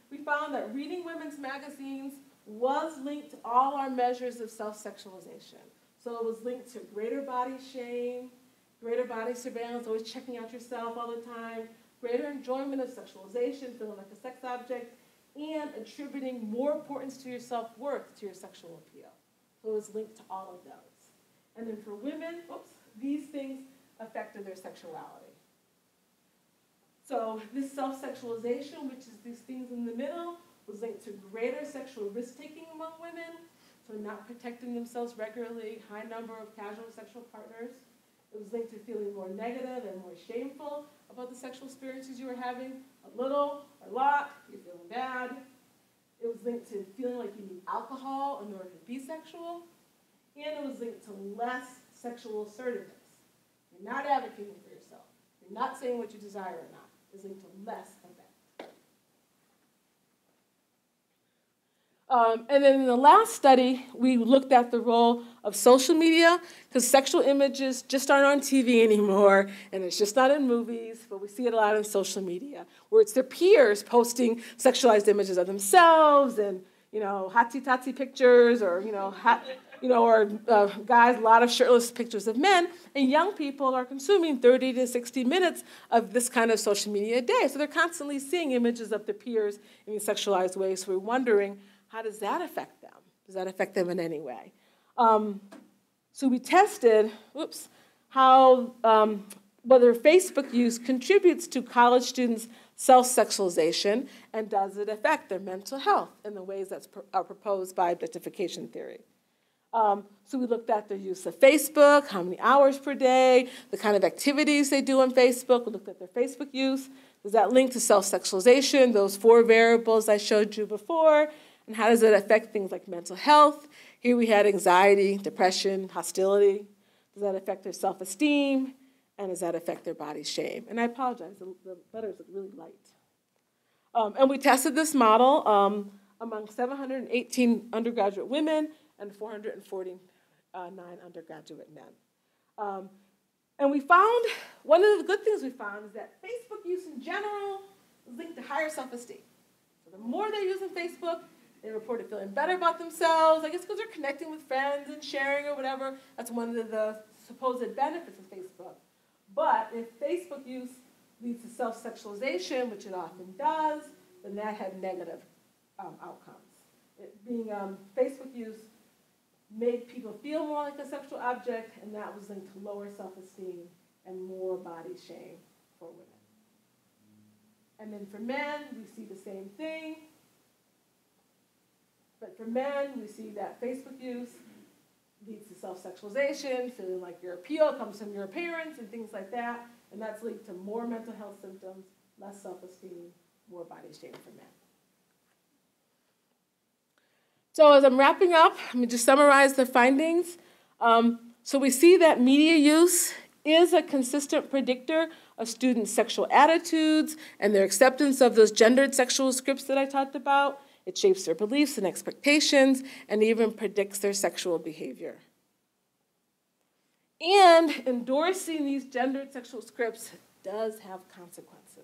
A: we found that reading women's magazines was linked to all our measures of self-sexualization. So it was linked to greater body shame, greater body surveillance, always checking out yourself all the time, greater enjoyment of sexualization, feeling like a sex object, and attributing more importance to your self-worth to your sexual appeal. So it was linked to all of those. And then for women, these things affected their sexuality. So this self-sexualization, which is these things in the middle, was linked to greater sexual risk-taking among women, so not protecting themselves regularly, high number of casual sexual partners. It was linked to feeling more negative and more shameful about the sexual experiences you were having. A little, a lot, you're feeling bad. It was linked to feeling like you need alcohol in order to be sexual. And it was linked to less sexual assertiveness. You're not advocating for yourself. You're not saying what you desire or not. It's linked to less of that. And then in the last study, we looked at the role of social media, because sexual images just aren't on TV anymore, and it's just not in movies, but we see it a lot in social media, where it's their peers posting sexualized images of themselves and, hotsy-totsy pictures, or, guys, a lot of shirtless pictures of men, and young people are consuming 30 to 60 minutes of this kind of social media a day. So they're constantly seeing images of their peers in these sexualized ways, so we're wondering, how does that affect them? Does that affect them in any way? So we tested, how whether Facebook use contributes to college students' self-sexualization, and does it affect their mental health in the ways that are proposed by objectification theory. So we looked at their use of Facebook, how many hours per day, the kind of activities they do on Facebook. We looked at their Facebook use. Does that link to self-sexualization, those 4 variables I showed you before? And how does it affect things like mental health? Here we had anxiety, depression, hostility. Does that affect their self-esteem? And does that affect their body shame? And I apologize, the letters look really light. And we tested this model among 718 undergraduate women and 449 undergraduate men. And we found, one of the good things we found is that Facebook use in general is linked to higher self-esteem. So the more they use on Facebook, they reported feeling better about themselves, I guess because they're connecting with friends and sharing or whatever. That's one of the supposed benefits of Facebook. But if Facebook use leads to self-sexualization, which it often does, then that had negative outcomes. Facebook use made people feel more like a sexual object, and that was linked to lower self-esteem and more body shame for women. And then for men, we see the same thing. But for men, we see that Facebook use leads to self-sexualization, feeling like your appeal comes from your appearance and things like that, and that's linked to more mental health symptoms, less self-esteem, more body shame for men. So as I'm wrapping up, let me just summarize the findings. So we see that media use is a consistent predictor of students' sexual attitudes and their acceptance of those gendered sexual scripts that I talked about. It shapes their beliefs and expectations and even predicts their sexual behavior. And endorsing these gendered sexual scripts does have consequences.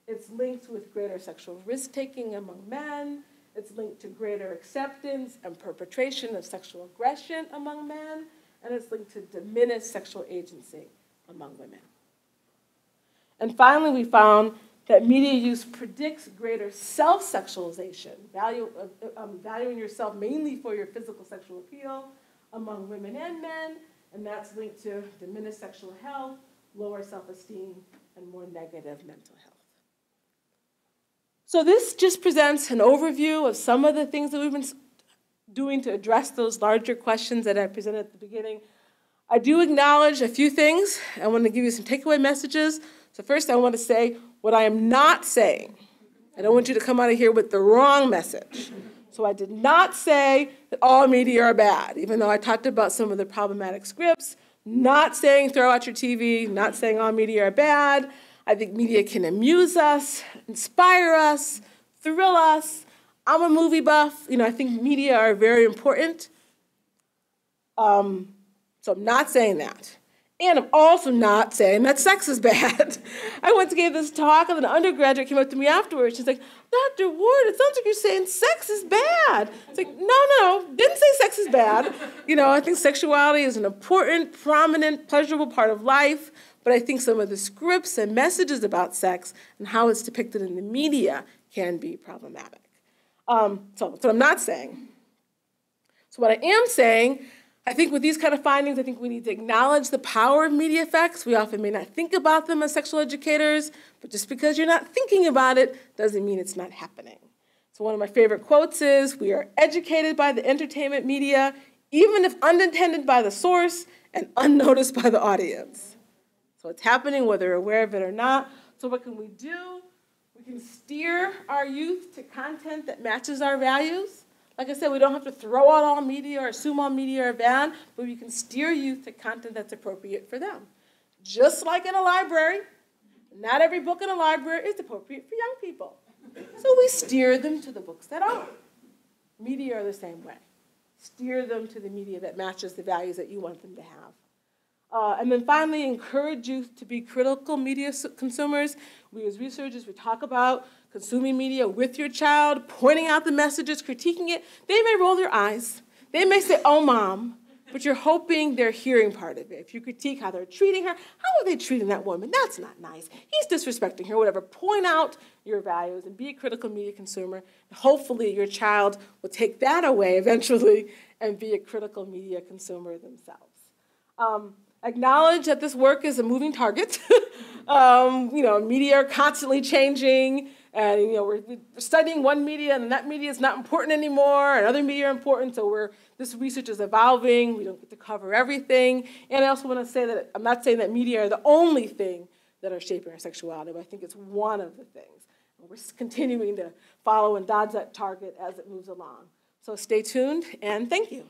A: It's linked with greater sexual risk-taking among men. It's linked to greater acceptance and perpetration of sexual aggression among men. And it's linked to diminished sexual agency among women. And finally, we found that media use predicts greater self-sexualization, valuing yourself mainly for your physical sexual appeal among women and men, and that's linked to diminished sexual health, lower self-esteem, and more negative mental health. So this just presents an overview of some of the things that we've been doing to address those larger questions that I presented at the beginning. I do acknowledge a few things. I want to give you some takeaway messages. So first, I want to say what I am not saying. I don't want you to come out of here with the wrong message. So I did not say that all media are bad, even though I talked about some of the problematic scripts. Not saying throw out your TV, not saying all media are bad. I think media can amuse us, inspire us, thrill us. I'm a movie buff. I think media are very important. So I'm not saying that. And I'm also not saying that sex is bad. I once gave this talk, and an undergraduate came up to me afterwards. She's like, Dr. Ward, it sounds like you're saying sex is bad. It's like, no, didn't say sex is bad. I think sexuality is an important, prominent, pleasurable part of life, but I think some of the scripts and messages about sex and how it's depicted in the media can be problematic. So that's what I'm not saying. So what I am saying, I think with these kind of findings, I think we need to acknowledge the power of media effects. We often may not think about them as sexual educators, but just because you're not thinking about it doesn't mean it's not happening. So one of my favorite quotes is, we are educated by the entertainment media, even if unintended by the source and unnoticed by the audience. So it's happening whether we're aware of it or not. So what can we do? We can steer our youth to content that matches our values. Like I said, we don't have to throw out all media or assume all media are bad, but we can steer youth to content that's appropriate for them. Just like in a library, not every book in a library is appropriate for young people. So we steer them to the books that are. Media are the same way. Steer them to the media that matches the values that you want them to have. And then finally, encourage youth to be critical media consumers. We as researchers, we talk about consuming media with your child, pointing out the messages, critiquing it. They may roll their eyes. They may say, oh, Mom, but you're hoping they're hearing part of it. If you critique how they're treating her, how are they treating that woman? That's not nice. He's disrespecting her, whatever. Point out your values and be a critical media consumer. Hopefully your child will take that away eventually and be a critical media consumer themselves. acknowledge that this work is a moving target. Media are constantly changing, and we're studying one media, and that media is not important anymore, and other media are important. So this research is evolving. We don't get to cover everything. And I also want to say that I'm not saying that media are the only thing that are shaping our sexuality, but I think it's one of the things. And we're continuing to follow and dodge that target as it moves along. So stay tuned, and thank you.